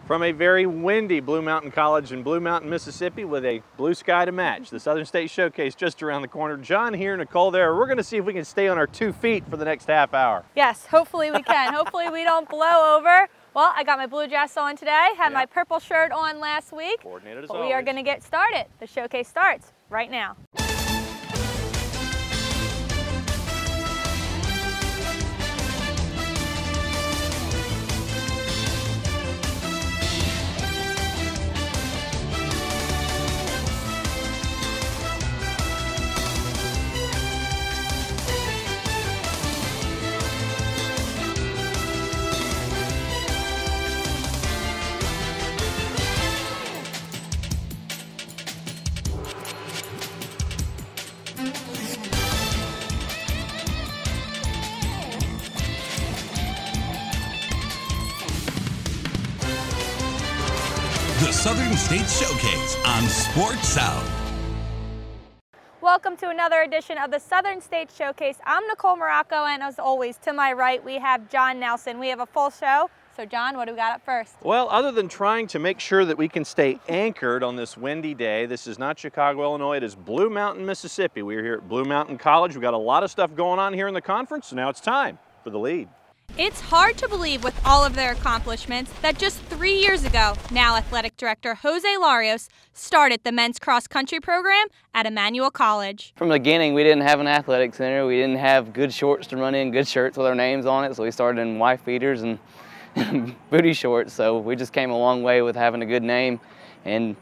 From a very windy Blue Mountain College in Blue Mountain, Mississippi, with a blue sky to match. The Southern State Showcase just around the corner. Jon here, Nicole there. We're going to see if we can stay on our 2 feet for the next half hour. Yes, hopefully we can. Hopefully we don't blow over. Well, I got my blue dress on today, had my purple shirt on last week. Coordinated as but always. We are going to get started. The showcase starts right now. The Southern State Showcase on Sports South. Welcome to another edition of the Southern State Showcase. I'm Nicole Muracco, and as always, to my right, we have Jon Nelson. We have a full show. So Jon, what do we got up first? Well, other than trying to make sure that we can stay anchored on this windy day, this is not Chicago, Illinois, it is Blue Mountain, Mississippi. We're here at Blue Mountain College. We've got a lot of stuff going on here in the conference, so now it's time for the lead. It's hard to believe with all of their accomplishments that just 3 years ago, now Athletic Director Jose Larios started the men's cross-country program at Emmanuel College. From the beginning, we didn't have an athletic center. We didn't have good shorts to run in, good shirts with our names on it, so we started in wife beaters and booty shorts. So we just came a long way with having a good name and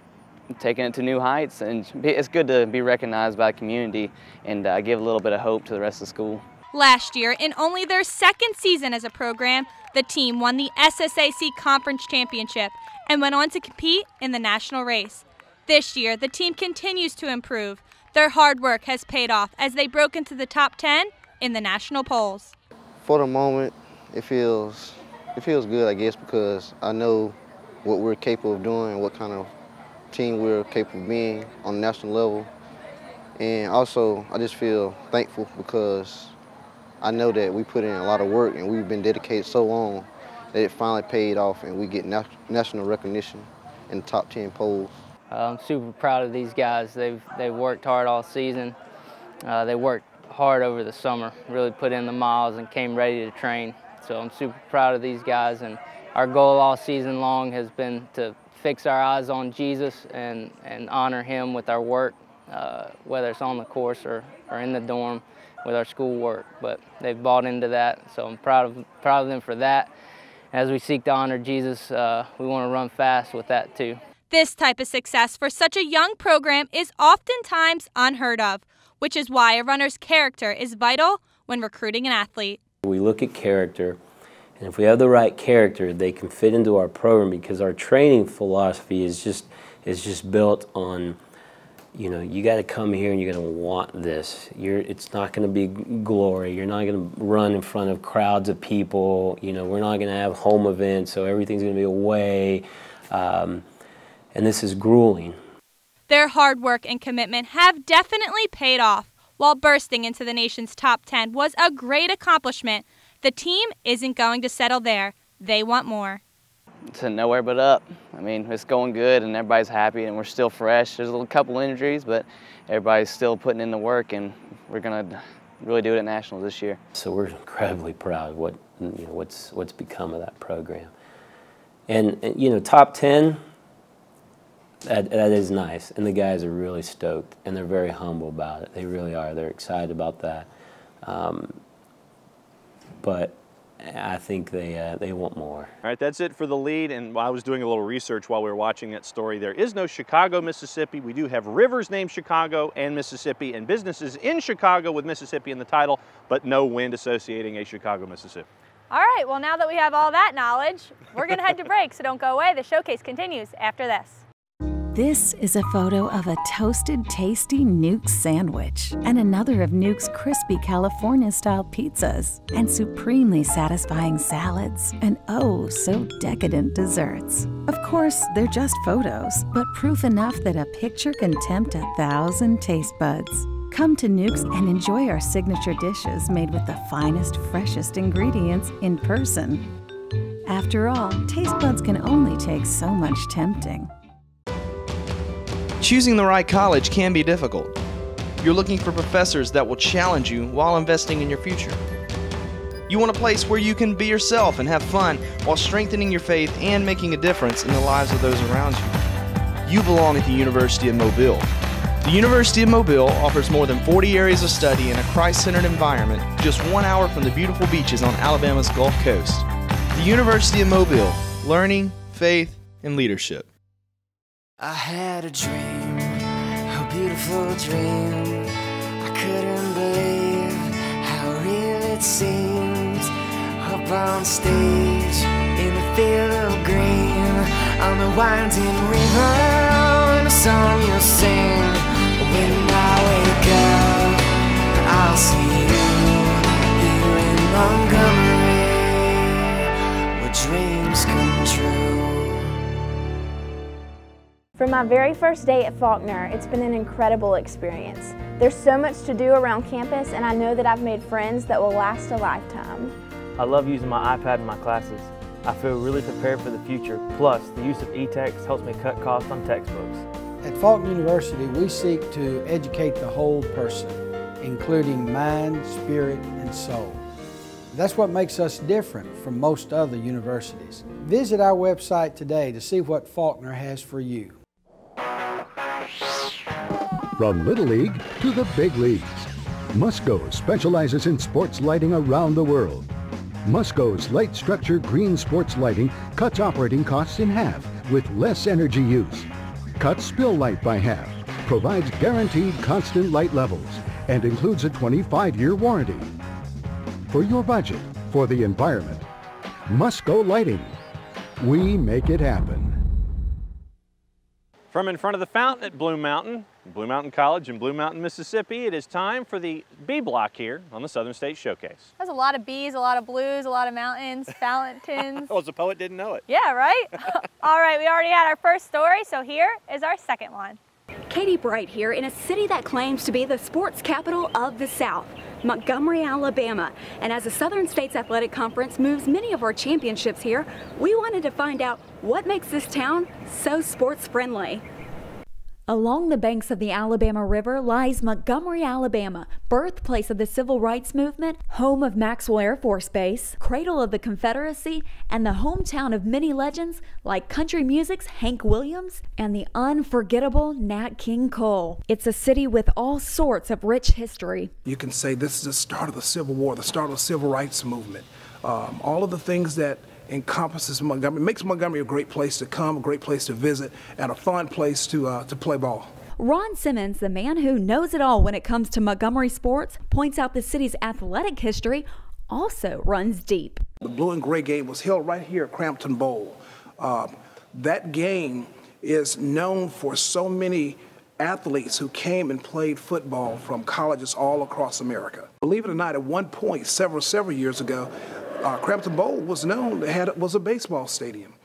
taking it to new heights. And it's good to be recognized by the community and give a little bit of hope to the rest of the school. Last year, in only their second season as a program, the team won the SSAC Conference Championship and went on to compete in the national race. This year, the team continues to improve. Their hard work has paid off as they broke into the top 10 in the national polls. For the moment, it feels good, I guess, because I know what we're capable of doing and what kind of team we're capable of being on the national level. And also, I just feel thankful because I know that we put in a lot of work and we've been dedicated so long that it finally paid off and we get national recognition in the top 10 polls. I'm super proud of these guys. They've worked hard all season. They worked hard over the summer, really put in the miles and came ready to train. So I'm super proud of these guys, and our goal all season long has been to fix our eyes on Jesus and honor him with our work, whether it's on the course or in the dorm with our school work. But they've bought into that, so I'm proud of them for that. As we seek to honor Jesus, we want to run fast with that too. This type of success for such a young program is oftentimes unheard of, which is why a runner's character is vital when recruiting an athlete. We look at character, and if we have the right character, they can fit into our program, because our training philosophy is just built on, you know, you got to come here and you're going to want this. It's not going to be glory. You're not going to run in front of crowds of people. You know, we're not going to have home events, so everything's going to be away. And this is grueling. Their hard work and commitment have definitely paid off. While bursting into the nation's top 10 was a great accomplishment, the team isn't going to settle there. They want more. To nowhere but up. I mean, it's going good and everybody's happy and we're still fresh. There's a couple injuries, but everybody's still putting in the work, and we're going to really do it at Nationals this year. So we're incredibly proud of what's become of that program. And you know, top 10, that is nice, and the guys are really stoked, and they're very humble about it. They really are. They're excited about that. But I think they want more. All right, that's it for the lead, and I was doing a little research while we were watching that story. There is no Chicago, Mississippi. We do have rivers named Chicago and Mississippi, and businesses in Chicago with Mississippi in the title, but no wind associating a Chicago, Mississippi. All right, well, now that we have all that knowledge, we're going to head to break, so don't go away. The showcase continues after this. This is a photo of a toasted, tasty Nuke's sandwich and another of Nuke's crispy California-style pizzas and supremely satisfying salads and oh, so decadent desserts. Of course, they're just photos, but proof enough that a picture can tempt 1,000 taste buds. Come to Nuke's and enjoy our signature dishes made with the finest, freshest ingredients in person. After all, taste buds can only take so much tempting. Choosing the right college can be difficult. You're looking for professors that will challenge you while investing in your future. You want a place where you can be yourself and have fun while strengthening your faith and making a difference in the lives of those around you. You belong at the University of Mobile. The University of Mobile offers more than 40 areas of study in a Christ-centered environment just 1 hour from the beautiful beaches on Alabama's Gulf Coast. The University of Mobile, learning, faith, and leadership. I had a dream, a beautiful dream. I couldn't believe how real it seemed. Up on stage, in a field of green, on the winding river, and a song you'll sing. When I wake up, I'll see you here in Montgomery, where dreams come true. From my very first day at Faulkner, it's been an incredible experience. There's so much to do around campus, and I know that I've made friends that will last a lifetime. I love using my iPad in my classes. I feel really prepared for the future. Plus, the use of e-text helps me cut costs on textbooks. At Faulkner University, we seek to educate the whole person, including mind, spirit, and soul. That's what makes us different from most other universities. Visit our website today to see what Faulkner has for you. From Little League to the big leagues, Musco specializes in sports lighting around the world. Musco's light structure green sports lighting cuts operating costs in half with less energy use, cuts spill light by half, provides guaranteed constant light levels, and includes a 25-year warranty. For your budget, for the environment, Musco Lighting. We make it happen. From in front of the fountain at Blue Mountain College in Blue Mountain, Mississippi, it is time for the B block here on the Southern States Showcase. There's a lot of B's, a lot of blues, a lot of mountains, fountains. Oh, the poet didn't know it. Yeah, right? All right, we already had our first story, so here is our second one. Katie Bright here in a city that claims to be the sports capital of the South, Montgomery, Alabama. And as the Southern States Athletic Conference moves many of our championships here, we wanted to find out what makes this town so sports friendly. Along the banks of the Alabama River lies Montgomery, Alabama, birthplace of the Civil Rights Movement, home of Maxwell Air Force Base, cradle of the Confederacy, and the hometown of many legends like country music's Hank Williams and the unforgettable Nat King Cole. It's a city with all sorts of rich history. You can say this is the start of the Civil War, the start of the Civil Rights Movement. All of the things that encompasses Montgomery, makes Montgomery a great place to come, a great place to visit, and a fun place to play ball. Ron Simmons, the man who knows it all when it comes to Montgomery sports, points out the city's athletic history also runs deep. The blue and gray game was held right here at Crampton Bowl. That game is known for so many athletes who came and played football from colleges all across America. Believe it or not, at one point, several years ago, Crampton Bowl was known, was a baseball stadium,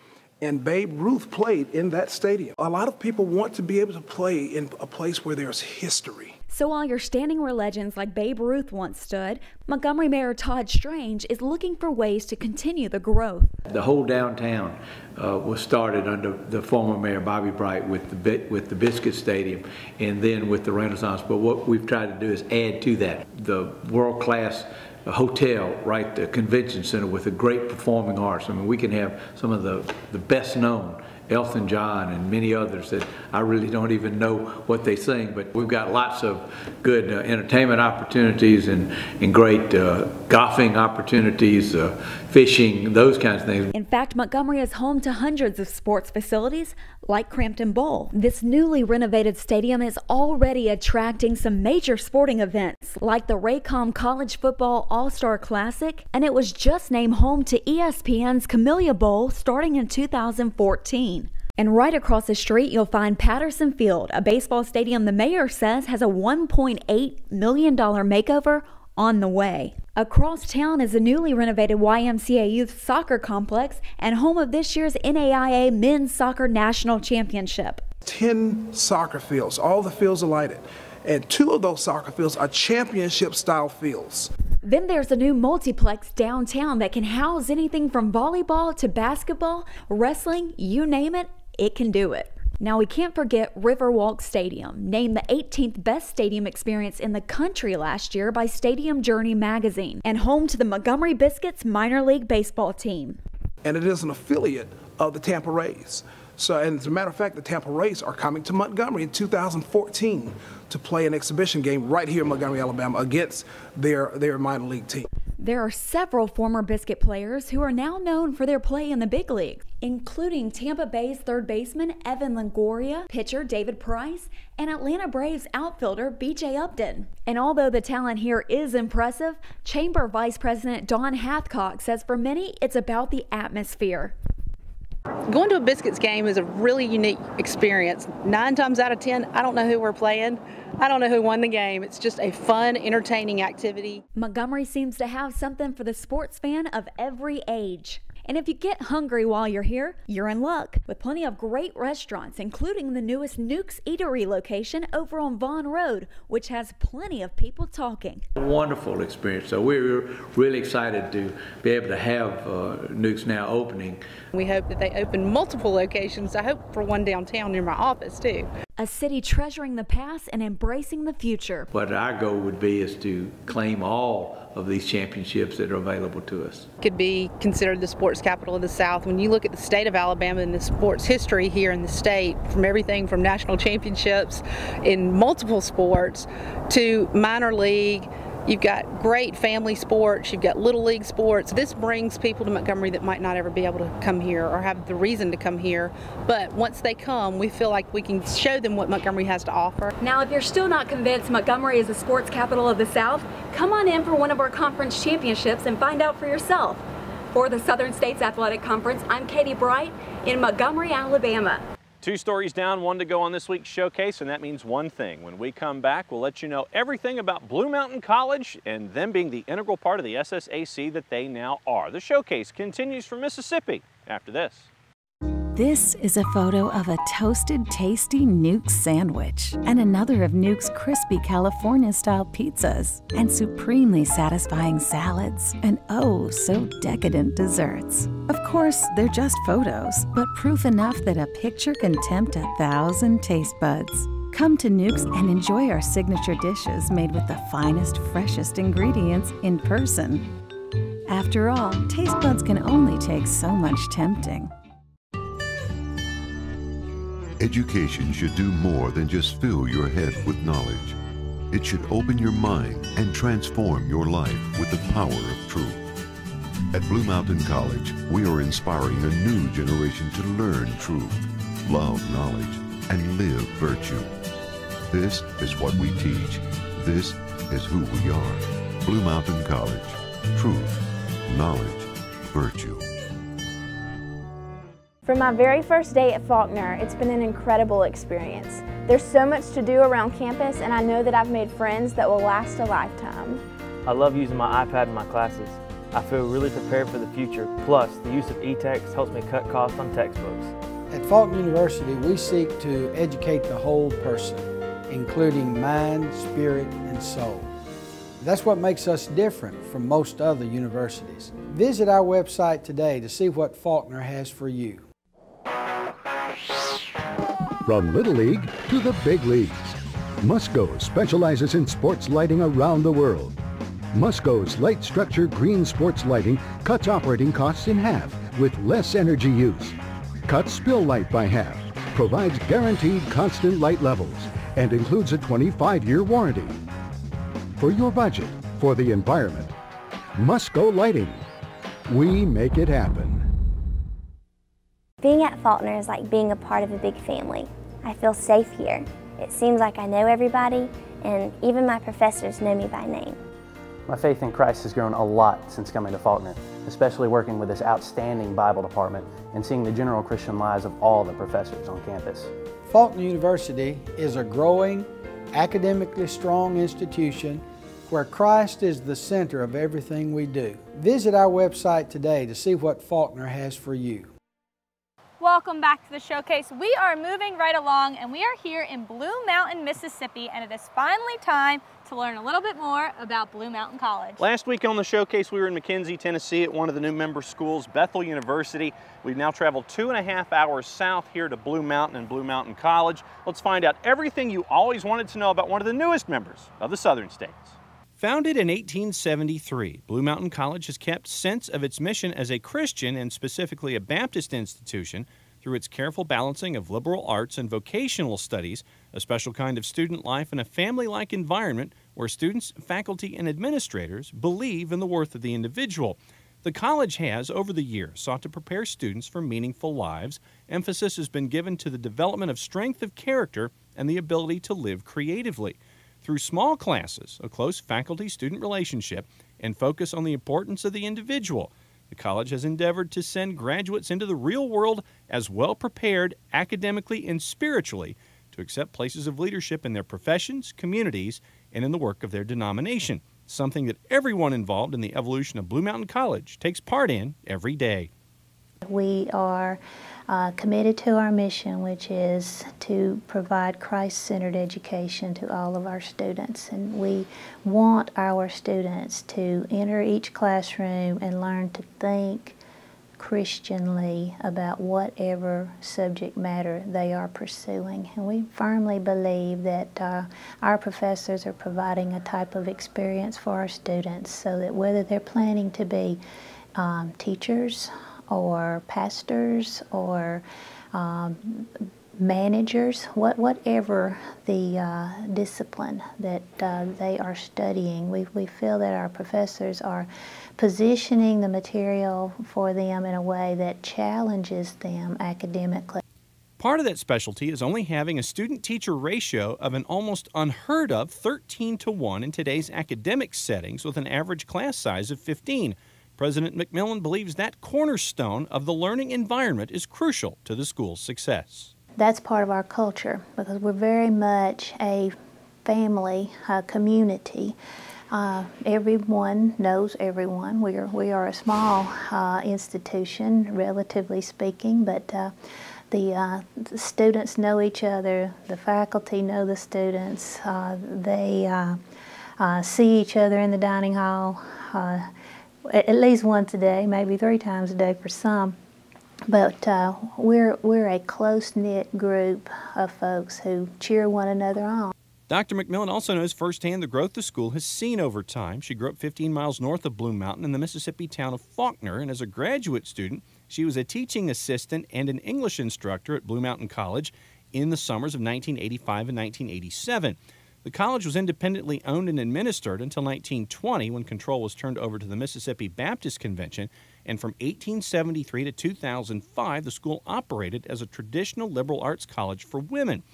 and Babe Ruth played in that stadium. A lot of people want to be able to play in a place where there's history. So while you're standing where legends like Babe Ruth once stood, Montgomery Mayor Todd Strange is looking for ways to continue the growth. The whole downtown was started under the former Mayor Bobby Bright with the Biscuit Stadium and then with the Renaissance. But what we've tried to do is add to that the world-class hotel, right, the convention center with a great performing arts. I mean, we can have some of the best known, Elton John and many others that I really don't even know what they sing, but we've got lots of good entertainment opportunities and great golfing opportunities, fishing, those kinds of things. In fact, Montgomery is home to hundreds of sports facilities like Crampton Bowl. This newly renovated stadium is already attracting some major sporting events like the Raycom College Football All-Star Classic, and it was just named home to ESPN's Camellia Bowl starting in 2014. And right across the street, you'll find Patterson Field, a baseball stadium the mayor says has a $1.8 million makeover on the way. Across town is the newly renovated YMCA Youth Soccer Complex and home of this year's NAIA Men's Soccer National Championship. 10 soccer fields, all the fields are lighted, and 2 of those soccer fields are championship-style fields. Then there's a new multiplex downtown that can house anything from volleyball to basketball, wrestling, you name it, it can do it. Now we can't forget Riverwalk Stadium, named the 18th best stadium experience in the country last year by Stadium Journey magazine, and home to the Montgomery Biscuits minor league baseball team. And it is an affiliate of the Tampa Rays. So, and as a matter of fact, the Tampa Rays are coming to Montgomery in 2014 to play an exhibition game right here in Montgomery, Alabama against their minor league team. There are several former Biscuit players who are now known for their play in the big leagues, including Tampa Bay's third baseman Evan Longoria, pitcher David Price, and Atlanta Braves outfielder B.J. Upton. And although the talent here is impressive, Chamber Vice President Don Hathcock says for many it's about the atmosphere. Going to a Biscuits game is a really unique experience. 9 times out of 10, I don't know who we're playing. I don't know who won the game. It's just a fun, entertaining activity. Montgomery seems to have something for the sports fan of every age. And if you get hungry while you're here, you're in luck, with plenty of great restaurants, including the newest Nuke's Eatery location over on Vaughn Road, which has plenty of people talking. Wonderful experience. So we're really excited to be able to have Nuke's now opening. We hope that they open multiple locations. I hope for one downtown near my office too. A city treasuring the past and embracing the future. What our goal would be is to claim all of these championships that are available to us. Could be considered the sports capital of the South. When you look at the state of Alabama and the sports history here in the state, from everything from national championships in multiple sports to minor league, you've got great family sports, you've got little league sports. This brings people to Montgomery that might not ever be able to come here or have the reason to come here. But once they come, we feel like we can show them what Montgomery has to offer. Now, if you're still not convinced Montgomery is the sports capital of the South, come on in for one of our conference championships and find out for yourself. For the Southern States Athletic Conference, I'm Katie Bright in Montgomery, Alabama. 2 stories down, 1 to go on this week's showcase, and that means one thing. When we come back, we'll let you know everything about Blue Mountain College and them being the integral part of the SSAC that they now are. The showcase continues from Mississippi after this. This is a photo of a toasted, tasty Nuke's sandwich and another of Nuke's crispy California-style pizzas and supremely satisfying salads and oh, so decadent desserts. Of course, they're just photos, but proof enough that a picture can tempt 1,000 taste buds. Come to Nuke's and enjoy our signature dishes made with the finest, freshest ingredients in person. After all, taste buds can only take so much tempting. Education should do more than just fill your head with knowledge. It should open your mind and transform your life with the power of truth. At Blue Mountain College, we are inspiring a new generation to learn truth, love knowledge, and live virtue. This is what we teach. This is who we are. Blue Mountain College. Truth, knowledge, virtue. From my very first day at Faulkner, it's been an incredible experience. There's so much to do around campus, and I know that I've made friends that will last a lifetime. I love using my iPad in my classes. I feel really prepared for the future. Plus, the use of e-text helps me cut costs on textbooks. At Faulkner University, we seek to educate the whole person, including mind, spirit, and soul. That's what makes us different from most other universities. Visit our website today to see what Faulkner has for you. From Little League to the big leagues, Musco specializes in sports lighting around the world. Musco's light structure green sports lighting cuts operating costs in half with less energy use, cuts spill light by half, provides guaranteed constant light levels, and includes a 25-year warranty. For your budget, for the environment, Musco Lighting. We make it happen. Being at Faulkner is like being a part of a big family. I feel safe here. It seems like I know everybody, and even my professors know me by name. My faith in Christ has grown a lot since coming to Faulkner, especially working with this outstanding Bible department and seeing the general Christian lives of all the professors on campus. Faulkner University is a growing, academically strong institution where Christ is the center of everything we do. Visit our website today to see what Faulkner has for you. Welcome back to the showcase. We are moving right along and we are here in Blue Mountain, Mississippi, and it is finally time to learn a little bit more about Blue Mountain College. Last week on the showcase, we were in McKenzie, Tennessee at one of the new member schools, Bethel University. We've now traveled 2.5 hours south here to Blue Mountain and Blue Mountain College. Let's find out everything you always wanted to know about one of the newest members of the Southern States. Founded in 1873, Blue Mountain College has kept sense of its mission as a Christian and specifically a Baptist institution through its careful balancing of liberal arts and vocational studies, a special kind of student life, and a family-like environment where students, faculty, and administrators believe in the worth of the individual. The college has, over the years, sought to prepare students for meaningful lives. Emphasis has been given to the development of strength of character and the ability to live creatively. Through small classes, a close faculty-student relationship, and focus on the importance of the individual, the college has endeavored to send graduates into the real world as well prepared academically and spiritually to accept places of leadership in their professions, communities, and in the work of their denomination, something that everyone involved in the evolution of Blue Mountain College takes part in every day. We are committed to our mission, which is to provide Christ-centered education to all of our students. And we want our students to enter each classroom and learn to think Christianly about whatever subject matter they are pursuing. And we firmly believe that our professors are providing a type of experience for our students so that whether they're planning to be teachers or pastors or managers, whatever the discipline that they are studying, we feel that our professors are positioning the material for them in a way that challenges them academically. Part of that specialty is only having a student-teacher ratio of an almost unheard of 13-to-1 in today's academic settings with an average class size of 15. President McMillin believes that cornerstone of the learning environment is crucial to the school's success. That's part of our culture because we're very much a family, community. Everyone knows everyone. We are a small institution, relatively speaking, but the students know each other, the faculty know the students, they see each other in the dining hall at least once a day, maybe 3 times a day for some. But we're a close-knit group of folks who cheer one another on. Dr. McMillin also knows firsthand the growth the school has seen over time. She grew up 15 miles north of Blue Mountain in the Mississippi town of Faulkner, and as a graduate student, she was a teaching assistant and an English instructor at Blue Mountain College in the summers of 1985 and 1987. The college was independently owned and administered until 1920 when control was turned over to the Mississippi Baptist Convention, and from 1873 to 2005 the school operated as a traditional liberal arts college for women.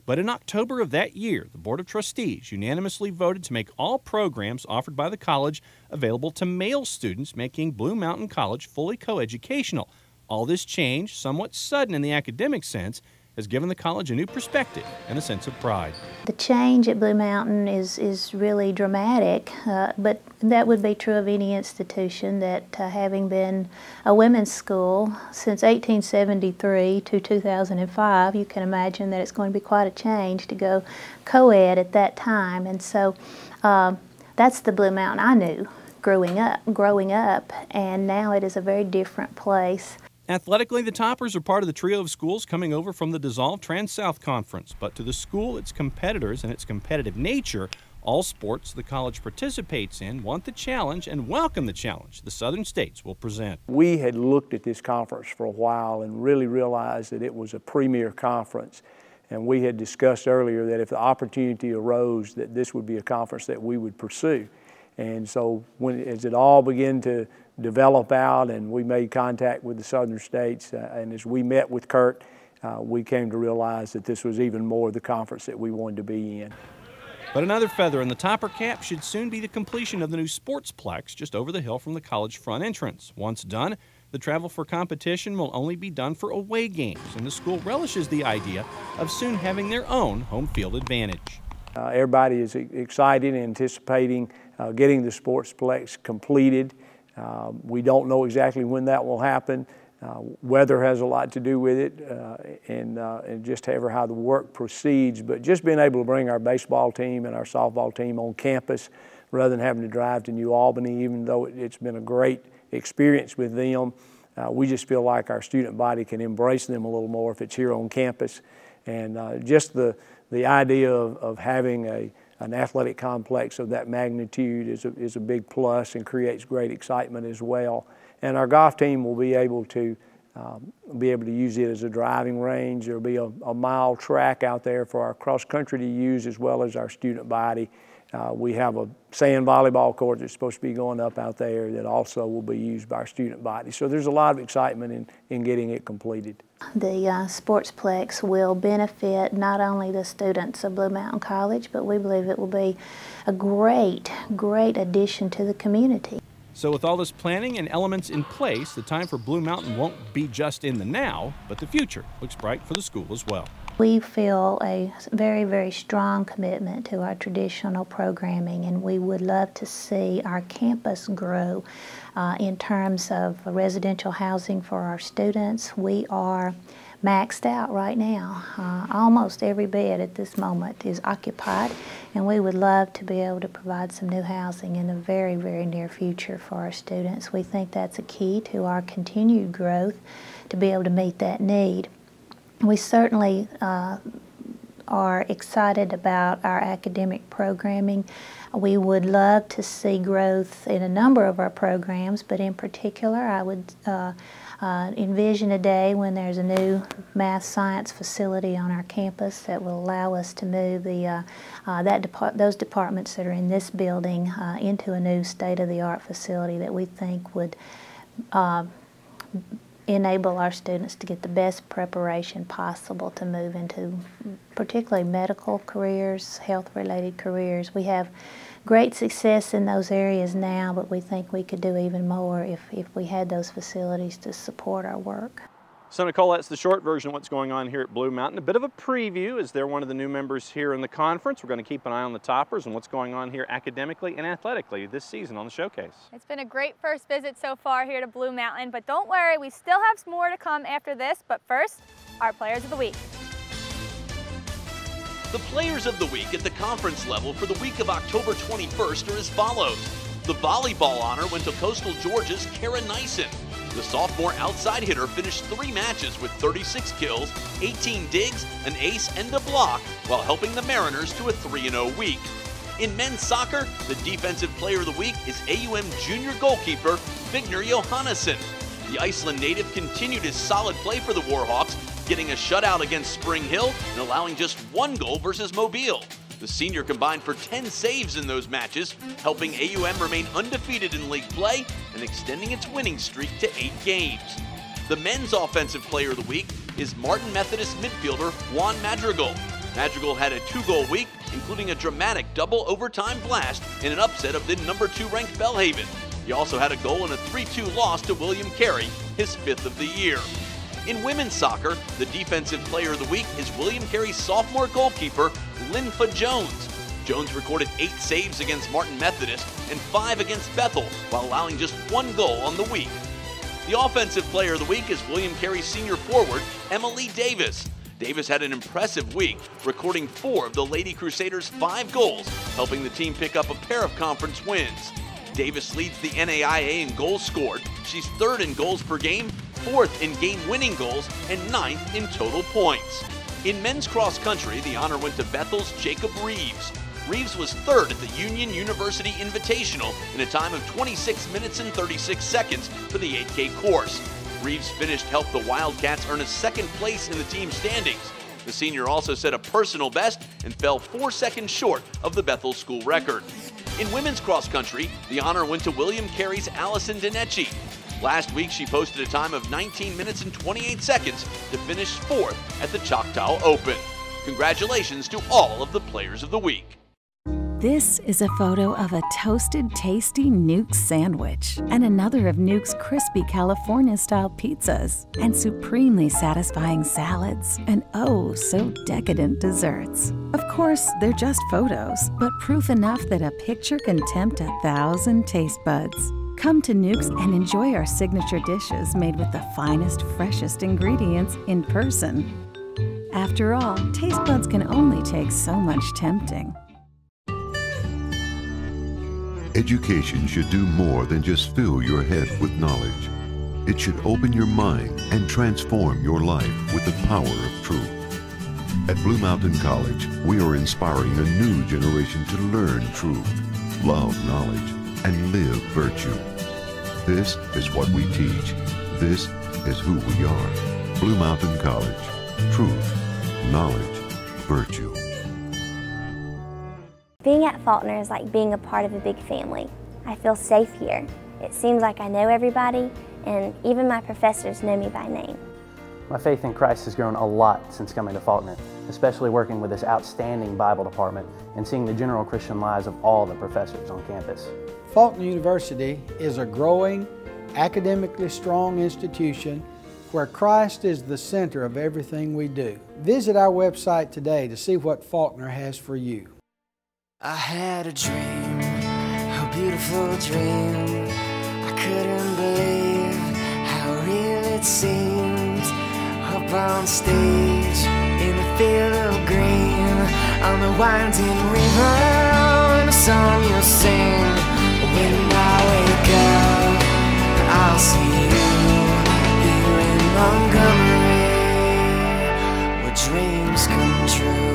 But in October of that year, the Board of Trustees unanimously voted to make all programs offered by the college available to male students, making Blue Mountain College fully coeducational. All this change, somewhat sudden in the academic sense, has given the college a new perspective and a sense of pride. The change at Blue Mountain is really dramatic, but that would be true of any institution that having been a women's school since 1873 to 2005, you can imagine that it's going to be quite a change to go co-ed at that time. And so that's the Blue Mountain I knew growing up, and now it is a very different place. Athletically, the Toppers are part of the trio of schools coming over from the dissolved Trans-South Conference. But to the school, its competitors, and its competitive nature, all sports the college participates in want the challenge and welcome the challenge the Southern States will present. We had looked at this conference for a while and really realized that it was a premier conference. And we had discussed earlier that if the opportunity arose, that this would be a conference that we would pursue. And so as it all began to develop out and we made contact with the Southern States, and as we met with Kurt, we came to realize that this was even more the conference that we wanted to be in. But another feather in the Topper cap should soon be the completion of the new Sportsplex just over the hill from the college front entrance. Once done, the travel for competition will only be done for away games, and the school relishes the idea of soon having their own home field advantage. Everybody is excited and anticipating getting the Sportsplex completed. We don't know exactly when that will happen, Weather has a lot to do with it, and just how the work proceeds. But just being able to bring our baseball team and our softball team on campus rather than having to drive to New Albany, even though it's been a great experience with them, we just feel like our student body can embrace them a little more if it's here on campus. And just the idea of having an athletic complex of that magnitude is a big plus and creates great excitement as well. And our golf team will be able to use it as a driving range. There'll be a mile track out there for our cross country to use as well as our student body. We have a sand volleyball court that's supposed to be going up out there that also will be used by our student body. So there's a lot of excitement in getting it completed. The Sportsplex will benefit not only the students of Blue Mountain College, but we believe it will be a great addition to the community. So with all this planning and elements in place, the time for Blue Mountain won't be just in the now, but the future looks bright for the school as well. We feel a very, very strong commitment to our traditional programming, and we would love to see our campus grow in terms of residential housing for our students. We are maxed out right now. Almost every bed at this moment is occupied, and we would love to be able to provide some new housing in the very, very near future for our students. We think that's a key to our continued growth, to be able to meet that need. We certainly are excited about our academic programming. We would love to see growth in a number of our programs, but in particular I would envision a day when there's a new math science facility on our campus that will allow us to move those departments that are in this building into a new state-of-the-art facility that we think would enable our students to get the best preparation possible to move into particularly medical careers, health-related careers. We have great success in those areas now, but we think we could do even more if we had those facilities to support our work. So Nicole, that's the short version of what's going on here at Blue Mountain. A bit of a preview as they're one of the new members here in the conference. We're going to keep an eye on the toppers and what's going on here academically and athletically this season on the showcase. It's been a great first visit so far here to Blue Mountain, but don't worry, we still have more to come after this. But first, our Players of the Week. The Players of the Week at the conference level for the week of October 21st are as follows. The volleyball honor went to Coastal Georgia's Kara Nyson. The sophomore outside hitter finished 3 matches with 36 kills, 18 digs, an ace, and a block, while helping the Mariners to a 3-0 week. In men's soccer, the Defensive Player of the Week is AUM junior goalkeeper Vigner Johannesson. The Iceland native continued his solid play for the Warhawks, getting a shutout against Spring Hill and allowing just 1 goal versus Mobile. The senior combined for 10 saves in those matches, helping AUM remain undefeated in league play and extending its winning streak to 8 games. The men's Offensive Player of the Week is Martin Methodist midfielder Juan Madrigal. Madrigal had a 2-goal week, including a dramatic double overtime blast in an upset of the number 2 ranked Bellhaven. He also had a goal in a 3-2 loss to William Carey, his 5th of the year. In women's soccer, the Defensive Player of the Week is William Carey's sophomore goalkeeper, Linfa Jones. Jones recorded 8 saves against Martin Methodist and 5 against Bethel, while allowing just 1 goal on the week. The Offensive Player of the Week is William Carey's senior forward, Emily Davis. Davis had an impressive week, recording 4 of the Lady Crusaders' 5 goals, helping the team pick up a pair of conference wins. Davis leads the NAIA in goals scored. She's 3rd in goals per game, 4th in game-winning goals, and 9th in total points. In men's cross country, the honor went to Bethel's Jacob Reeves. Reeves was 3rd at the Union University Invitational in a time of 26 minutes and 36 seconds for the 8K course. Reeves' finish helped the Wildcats earn a 2nd place in the team standings. The senior also set a personal best and fell 4 seconds short of the Bethel school record. In women's cross country, the honor went to William Carey's Allison Dinecci. Last week, she posted a time of 19 minutes and 28 seconds to finish 4th at the Choctaw Open. Congratulations to all of the Players of the Week. This is a photo of a toasted, tasty Nuke sandwich and another of Nuke's crispy California-style pizzas and supremely satisfying salads and oh, so decadent desserts. Of course, they're just photos, but proof enough that a picture can tempt 1,000 taste buds. Come to Newk's and enjoy our signature dishes made with the finest, freshest ingredients in person. After all, taste buds can only take so much tempting. Education should do more than just fill your head with knowledge. It should open your mind and transform your life with the power of truth. At Blue Mountain College, we are inspiring a new generation to learn truth, love knowledge, and live virtue. This is what we teach. This is who we are. Blue Mountain College. Truth, knowledge, virtue. Being at Faulkner is like being a part of a big family. I feel safe here. It seems like I know everybody, and even my professors know me by name. My faith in Christ has grown a lot since coming to Faulkner, especially working with this outstanding Bible department and seeing the general Christian lives of all the professors on campus. Faulkner University is a growing, academically strong institution where Christ is the center of everything we do. Visit our website today to see what Faulkner has for you. I had a dream, a beautiful dream. I couldn't believe how real it seemed. Up on stage, in the field of green, on the winding river, and a song you'll sing. When I wake up, I'll see you here in Montgomery, where dreams come true.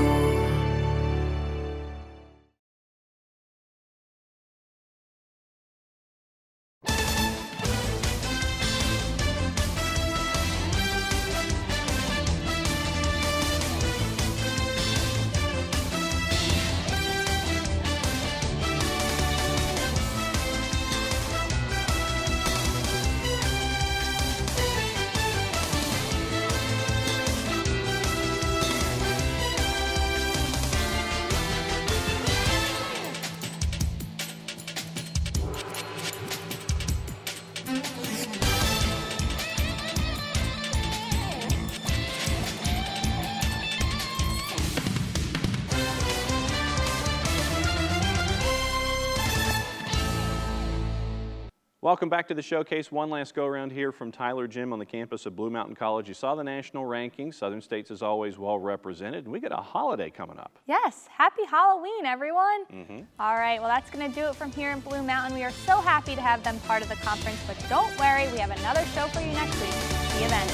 Welcome back to the showcase. One last go around here from Tyler Gym on the campus of Blue Mountain College. You saw the national rankings. Southern States is always well represented. And we got a holiday coming up. Yes, happy Halloween, everyone. All right, well, that's going to do it from here in Blue Mountain. We are so happy to have them part of the conference, but don't worry, we have another show for you next week. See you then.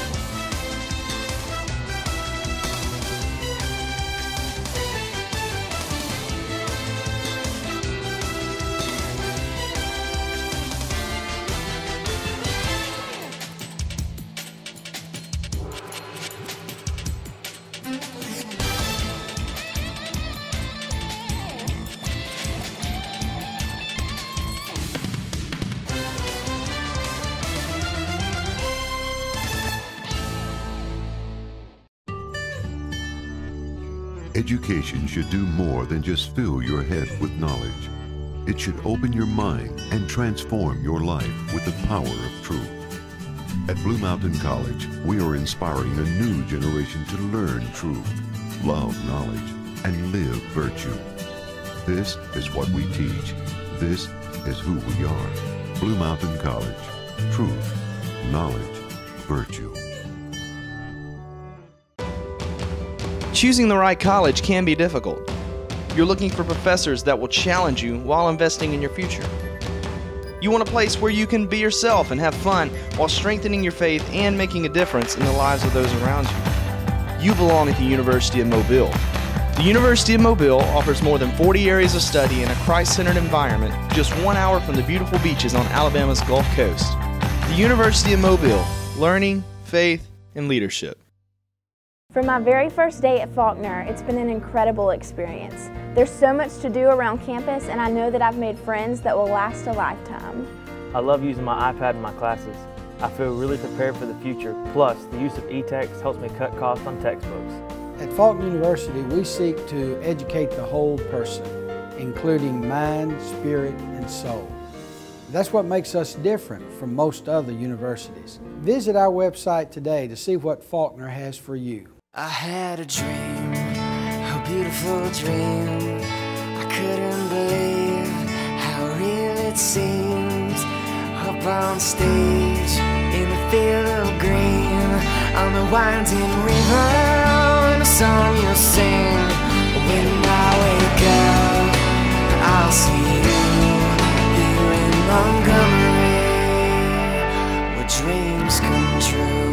Education should do more than just fill your head with knowledge. It should open your mind and transform your life with the power of truth. At Blue Mountain College, we are inspiring a new generation to learn truth, love knowledge, and live virtue. This is what we teach. This is who we are. Blue Mountain College. Truth, knowledge, virtue. Choosing the right college can be difficult. You're looking for professors that will challenge you while investing in your future. You want a place where you can be yourself and have fun while strengthening your faith and making a difference in the lives of those around you. You belong at the University of Mobile. The University of Mobile offers more than 40 areas of study in a Christ-centered environment just 1 hour from the beautiful beaches on Alabama's Gulf Coast. The University of Mobile, learning, faith, and leadership. From my very first day at Faulkner, it's been an incredible experience. There's so much to do around campus, and I know that I've made friends that will last a lifetime. I love using my iPad in my classes. I feel really prepared for the future. Plus, the use of e-text helps me cut costs on textbooks. At Faulkner University, we seek to educate the whole person, including mind, spirit, and soul. That's what makes us different from most other universities. Visit our website today to see what Faulkner has for you. I had a dream, a beautiful dream. I couldn't believe how real it seemed. on stage in the field of green, on the winding river, and a song you'll sing. When I wake up, I'll see you here in Montgomery, where dreams come true.